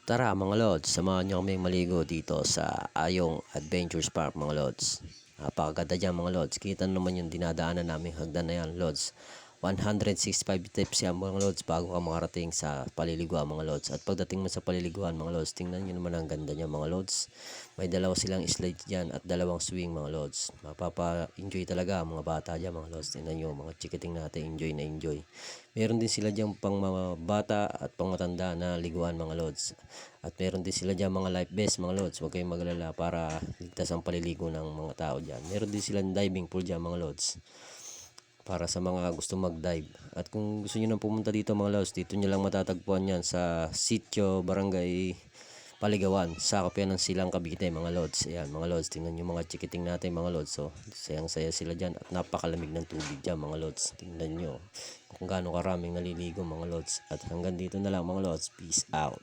Tara mga lods, samahan nyo kaming maligo dito sa Ayong Adventures Park mga lods. Napakaganda dyan mga lods. Kita naman yung dinadaanan namin hagdan na yan lods. 165 steps yan mga lods bago ka makarating sa paliliguan mga lods. At pagdating mo sa paliliguan mga lods, tingnan nyo naman ang ganda niya mga lods. May dalawa silang slide dyan at dalawang swing mga lods. Mapapa-enjoy talaga ang mga bata dyan mga lods. Tingnan nyo mga chikiting natin, enjoy na enjoy. Meron din sila dyan pang mga bata at pang matanda na liguan mga lods. At meron din sila dyan mga life vest mga lods. Huwag kayong magalala para ligtas ang paliligo ng mga tao dyan. Meron din silang diving pool dyan mga lods, para sa mga gusto mag-dive. At kung gusto niyo nang pumunta dito mga lods, dito niyo lang matatagpuan yan sa Sitio Barangay Paligawan, sakop yan ng Silang Cavite mga lods. Ayan mga lods, tingnan nyo mga chikiting natin mga lods. So sayang saya sila dyan at napakalamig ng tubig dyan mga lods. Tingnan nyo kung gaano karaming naliligo mga lods. At hanggang dito na lang mga lods, peace out.